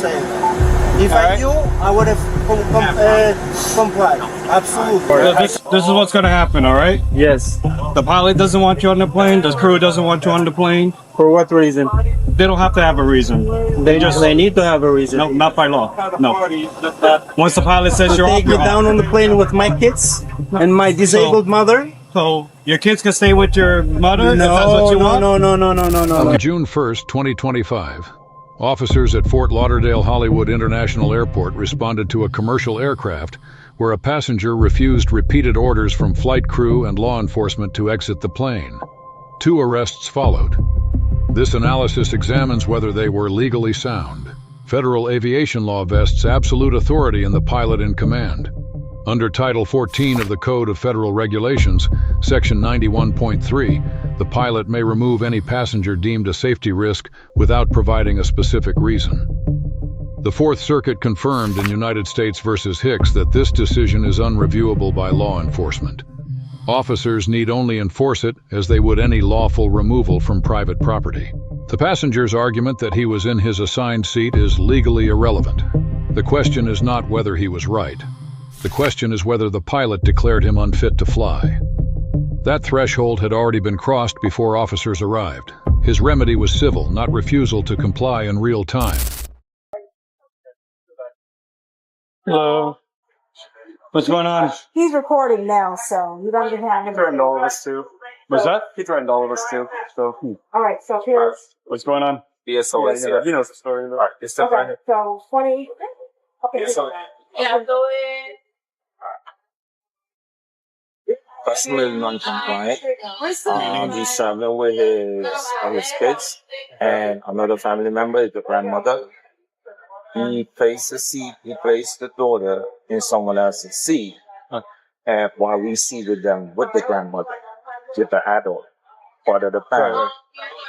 saying. If I knew, I would have complied. Absolutely. This is what's going to happen, all right? Yes. The pilot doesn't want you on the plane. The crew doesn't want you on the plane. For what reason? They don't have to have a reason. They need to have a reason. No, not by law. No. Once the pilot says you're off, take me down on the plane with my kids and my disabled mother. So your kids can stay with your mother if that's No, what you want? no. On June 1st, 2025, officers at Fort Lauderdale-Hollywood International Airport responded to a commercial aircraft where a passenger refused repeated orders from flight crew and law enforcement to exit the plane. 2 arrests followed. This analysis examines whether they were legally sound. Federal aviation law vests absolute authority in the pilot in command. Under Title 14 of the Code of Federal Regulations, Section 91.3, the pilot may remove any passenger deemed a safety risk without providing a specific reason. The Fourth Circuit confirmed in United States v. Hicks that this decision is unreviewable by law enforcement. Officers need only enforce it as they would any lawful removal from private property. The passenger's argument that he was in his assigned seat is legally irrelevant. The question is not whether he was right. The question is whether the pilot declared him unfit to fly. That threshold had already been crossed before officers arrived. His remedy was civil, not refusal to comply in real time. Hello. What's going on? He's recording now, so you don't even have. He threatened all of us too. What's that? He threatened all of us too. So. All right, so here's. What's going on? BSOS. Yeah, he knows the story. All right, it's stuff right Okay, here. so 20. Okay. Yeah, go in. Personally non-compliant. He's traveling with his kids and another family member is the grandmother. He placed the daughter in someone else's seat, and while we seated them with the grandmother, with the adult, part of the family.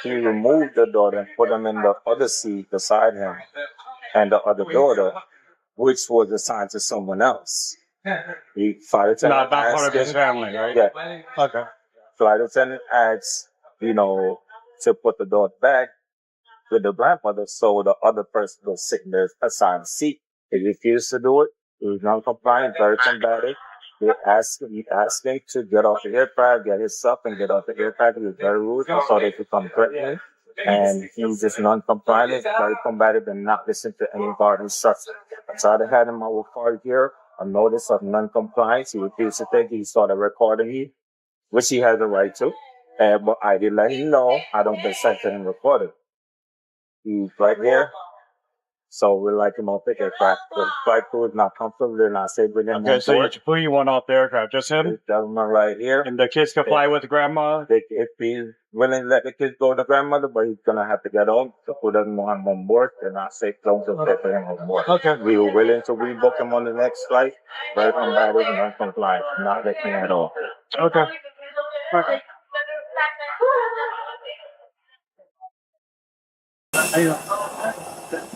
He removed the daughter and put them in the other seat beside him, and the other daughter, which was assigned to someone else. The flight attendant Not part of his family, right? Yeah. Okay. Flight attendant asked, to put the daughter back with the grandmother, so the other person was sitting in their assigned seat. He refused to do it. He was non-compliant, very combative. He asked him to get off the aircraft, get his stuff, and get off the aircraft. He was very rude, so they could come threatening. And he was just non-compliant, very combative, and not listening to any guard instructions. So I had him on card here, a notice of non-compliance. He refused to take it. He started recording me, which he has a right to. But I did let him know I don't consent to him recording. He's right here. So we like him off the aircraft. The flight crew is not comfortable. They're not safe with him. Okay, so who you want off the aircraft? Just him? This gentleman right here. And the kids can fly with the grandma? If he's willing to let the kids go with the grandmother, but he's going to have to get on. So who doesn't want him on board, they're not safe. Don't just take him on board. Okay. We were willing to rebook him on the next flight. Very combative and non-compliant. Not listening at all. Okay. Okay.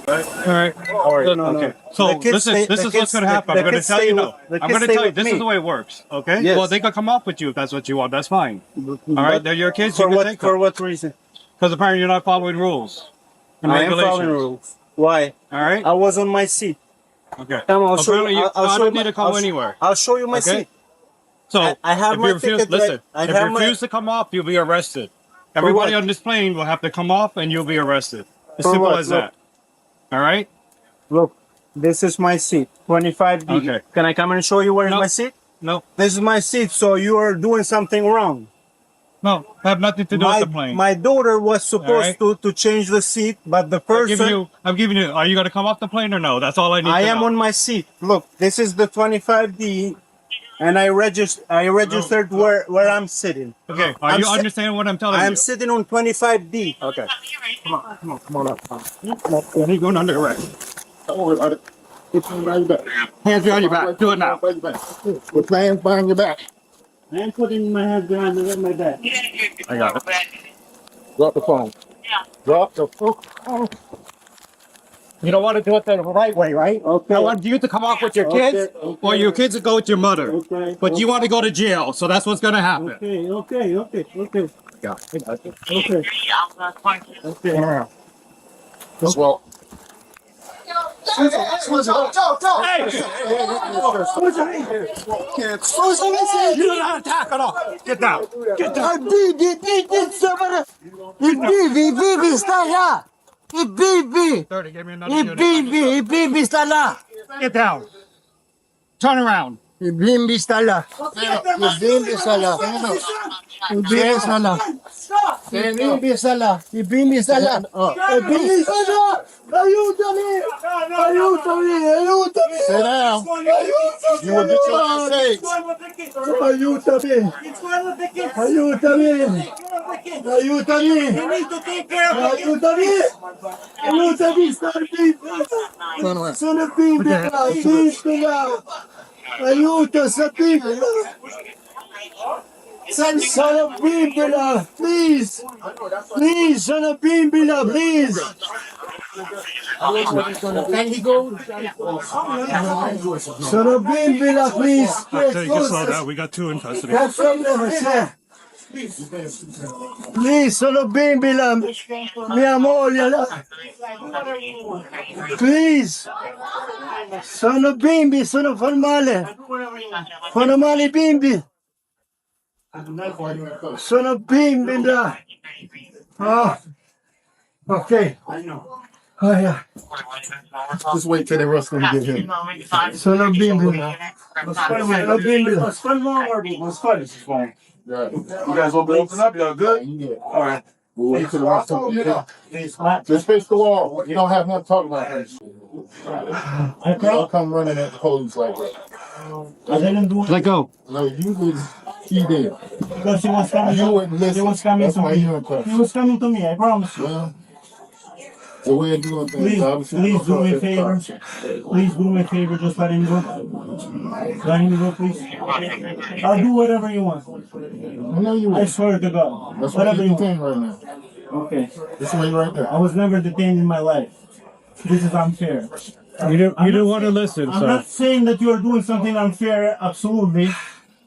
All right. Okay. So this is what's going to happen. I'm going to tell you no. I'm going to tell you this is the way it works. Okay. Yes. Well, they can come off with you if that's what you want. That's fine. All right. They're your kids. You can take them. For what reason? Because apparently you're not following rules and I am regulations. following rules. Why? All right. I was on my seat. Okay. Come on, I'll show Apparently you. I don't need to come anywhere. I'll show you my Okay. seat. So I have if my you refuse, ticket. listen. If have you refuse to come off, you'll be arrested. Everybody what? on this plane will have to come off, and you'll be arrested. As For simple what? as Look. that. All right. Look, this is my seat, 25D. Okay. Can I come and show you where is No. my seat? No. This is my seat, so you are doing something wrong. No. Have nothing to do with the plane. My daughter was supposed All to change the seat, but the I'm person... giving you. Are you going to come off the plane or no? That's all I need. I to am know. on my seat. Look, this is the 25D, and I registered where I'm sitting. Okay. Are you understanding what I'm telling I you? am sitting on 25D. Okay. Come on up. He's going under arrest. Don't worry about it. Put your hands back. Hands behind your back. Do it now. Put your hands behind your back. I am putting my hands behind my back. I got it. Drop the phone. Drop the phone. You don't want to do it the right way, right? Okay. I want you to come off with your kids, or your kids to go with your mother. Okay. But you want to go to jail, so that's what's going to happen. Okay. Yeah. Okay. Well, You don't know how to tack it off. Get down. Get down. Thirty. Give me another unit. Get down. Turn around. Sit down. You will get your ass saved. Turn around. Son of Bimbila, please, son of Bimbila, please. Can he go? Son of Bimbila, please. You can slow down. We got 2 in custody. Please, son of Bimbila, mia moglie, please. Son of Bimbi, sono male bimbi. Sono bimbi là. Oh, okay. Oh yeah. Just wait till the rest of them get here. Sono bimbi là. Sono bimbi là. You guys want to open up? Y'all good? Yeah. All right. We'll wait till the rest of them. Just face the wall. You don't have nothing to talk about. I'll come running at the police like that. Let go. No, you was he did. Because he was coming. You wouldn't listen. He was coming That's to why me. you in custody. He was coming to me. I promise you. Well, the way of doing things. Please do me a favor. Please do me a favor. Just let him go. Let him go, please. I'll do whatever you want. I know you I would. swear to God. That's why Whatever you're you want. detained right now. Okay. This way right there. I was never detained in my life. This is unfair. You didn't want to listen, I'm so. not saying that you are doing something unfair. Absolutely.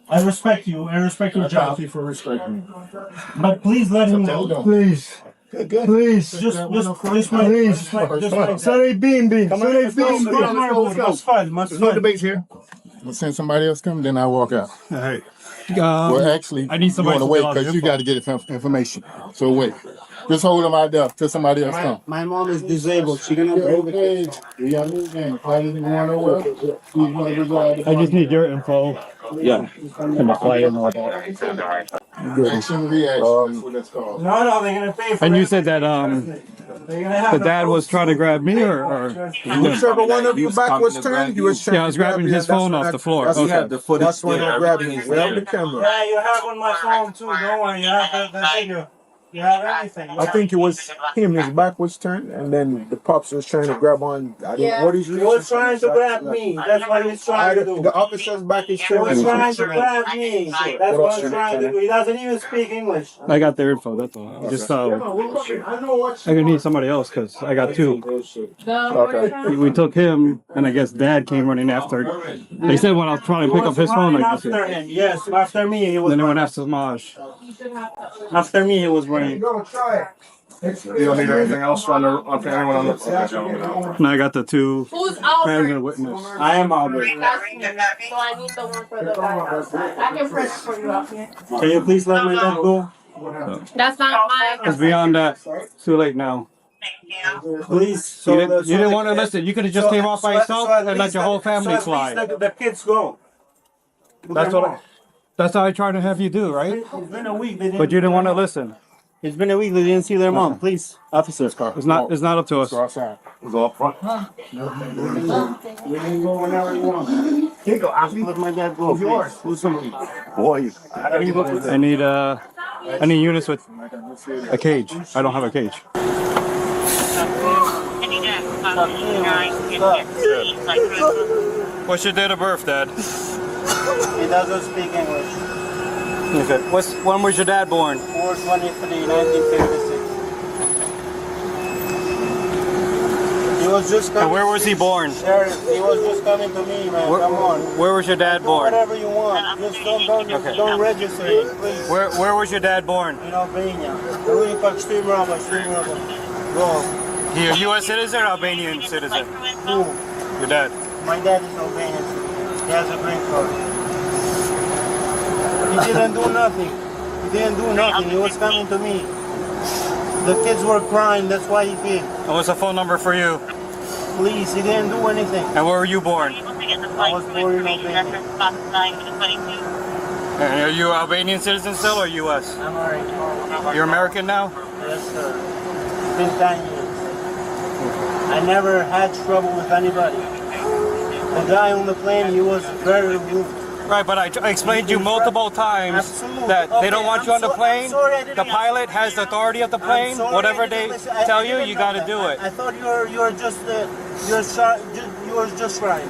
I respect you. I respect your job. Thank you for respecting me. But please let him go. Please. Please. Just Sorry, Bimbi. Sorry, Bimbi. That's fine. There's no debates here. We'll send somebody else come, then I'll walk out. All right. Well, actually, I need somebody you want to to wait fill out because the you got to get information. So wait. Just hold them out there till somebody else comes. My mom is disabled. She gonna bring the kids. I just need your info. Yeah. And the flight and all that. Action reaction. That's what that's called. No, they're gonna pay for And you it. said that They're gonna have the dad was trying to grab me, or Whichever one of you back was turned, he was trying yeah, I was grabbing his phone off the floor. That's Okay. the footage. That's when I'm grabbing his. We have the camera. Yeah, you have on my phone too. Don't worry, you have the video. You have everything. I think it was him. His back was turned, and then the pops was trying to grab on. I don't, what is He was trying to grab me. That's what he's trying to do. The officer's back is He was turned. trying to grab me. That's what he's trying to do. He doesn't even speak English. I got their info. That's all. Just I gonna need somebody else because I got 2. We took him, and I guess Dad came running after. They said when I was trying to pick up his phone, I guess. After him, yes, after me he was. Then they went after Samaj. After me he was running. You don't need anything else on anyone on the. And I got the 2 Who's friends Albert? and witness. I am Albert. So I need the one for the back outside. I can press for you up here. Can you please let my dad go? That's not mine. It's beyond that. It's too late now. Please. You didn't want to listen. You could have just came off by yourself and let your whole family fly. The kids go. That's how I tried to have you do, right? It's been a week. They But you didn't want to listen. It's been a week. They didn't see their mom. Please, officer. It's not up to us. Go outside. Go up front. You can go whenever you want. Here you go. Let my dad go. Yours. Who's somebody? Boy. I need units with a cage. I don't have a cage. What's your date of birth, Dad? He doesn't speak English. Okay. When was your dad born? 4/23, 1956. He was just coming. And where was he born? Sheriff, he was just coming to me, man. Come on. Where was your dad Do born? whatever you want. Just don't register it, please. Where was your dad born? In Albania. Go. You a U.S. citizen or Albanian citizen? Who? Your dad. My dad is Albanian. He has a green card. He didn't do nothing. He didn't do nothing. He was coming to me. The kids were crying. That's why he came. And what's the phone number for you? Please, he didn't do anything. And where were you born? I was born in Albania. And are you Albanian citizen still or U.S.? I'm alright. You're American now? Yes, sir. It's been 10 years. I never had trouble with anybody. The guy on the plane, he was very rude. Right, but I explained to you multiple times Absolutely. that they don't want you on the I'm plane. sorry I didn't The listen. pilot has the authority of the plane. Sorry, Whatever I didn't they listen. tell I you, didn't you know got to that. do it. I thought you're just you were just trying.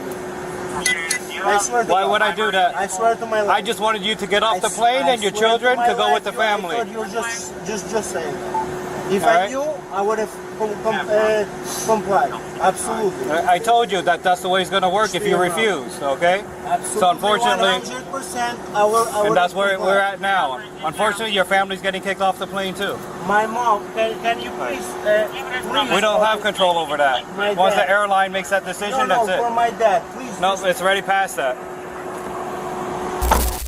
I swear to Why God. would I do that? I swear to my life. I just wanted you to get off the plane and your children to go with the family. I thought you were just saying that. If All I right. knew, I would have complied. Absolutely. I told you that that's the way it's going to work if you refuse, okay? Absolutely. So unfortunately, 100%, I will. and that's where we're at now. Unfortunately, your family's getting kicked off the plane too. My mom, can you please? Please. We don't have control over that. My Once the dad. airline makes that decision, No, that's for it. my dad, please. No, it's already past that.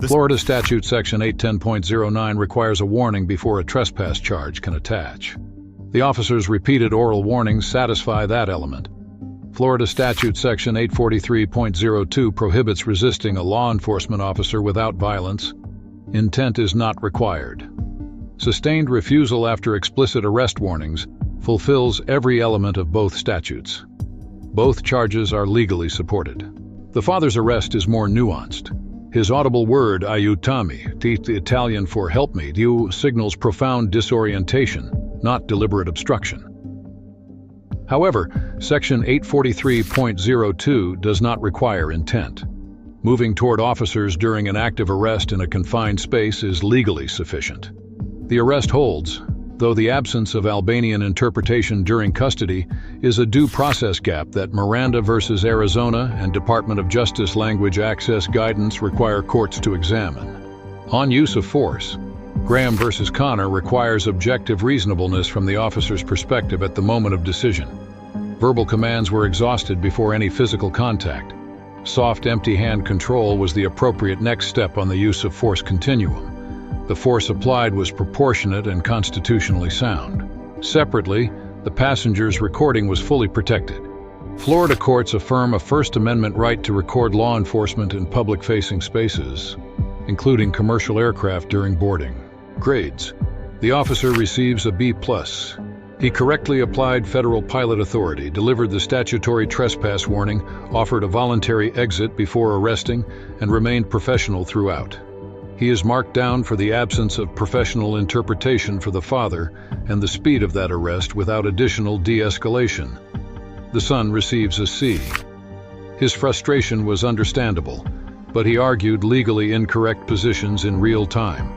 Florida Statute Section 810.09 requires a warning before a trespass charge can attach. The officer's repeated oral warnings satisfy that element. Florida Statute Section 843.02 prohibits resisting a law enforcement officer without violence. Intent is not required. Sustained refusal after explicit arrest warnings fulfills every element of both statutes. Both charges are legally supported. The father's arrest is more nuanced. His audible word, aiutami, the Italian for help me, signals profound disorientation, not deliberate obstruction. However, Section 843.02 does not require intent. Moving toward officers during an active arrest in a confined space is legally sufficient. The arrest holds, though the absence of Albanian interpretation during custody is a due process gap that Miranda versus Arizona and Department of Justice language access guidance require courts to examine. On use of force, Graham versus Connor requires objective reasonableness from the officer's perspective at the moment of decision. Verbal commands were exhausted before any physical contact. Soft, empty hand control was the appropriate next step on the use of force continuum. The force applied was proportionate and constitutionally sound. Separately, the passenger's recording was fully protected. Florida courts affirm a First Amendment right to record law enforcement in public-facing spaces, including commercial aircraft during boarding. Grades. The officer receives a B+. He correctly applied federal pilot authority, delivered the statutory trespass warning, offered a voluntary exit before arresting, and remained professional throughout. He is marked down for the absence of professional interpretation for the father and the speed of that arrest without additional de-escalation. The son receives a C. His frustration was understandable, but he argued legally incorrect positions in real time,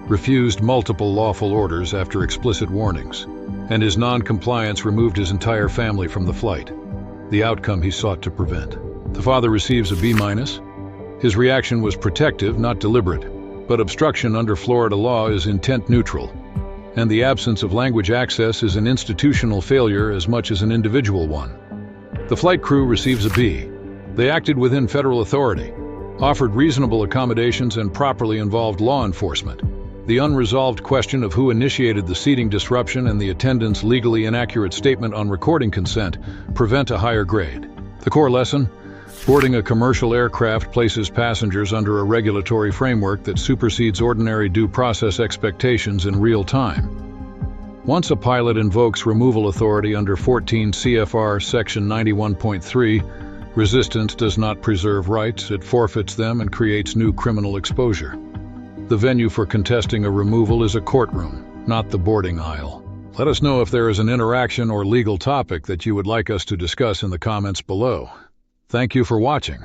refused multiple lawful orders after explicit warnings, and his non-compliance removed his entire family from the flight, the outcome he sought to prevent. The father receives a B-. His reaction was protective, not deliberate, but obstruction under Florida law is intent neutral, and the absence of language access is an institutional failure as much as an individual one. The flight crew receives a B. They acted within federal authority, offered reasonable accommodations, and properly involved law enforcement. The unresolved question of who initiated the seating disruption and the attendant's legally inaccurate statement on recording consent prevent a higher grade. The core lesson: boarding a commercial aircraft places passengers under a regulatory framework that supersedes ordinary due process expectations in real time. Once a pilot invokes removal authority under 14 C.F.R. Section 91.3, resistance does not preserve rights, it forfeits them and creates new criminal exposure. The venue for contesting a removal is a courtroom, not the boarding aisle. Let us know if there is an interaction or legal topic that you would like us to discuss in the comments below. Thank you for watching.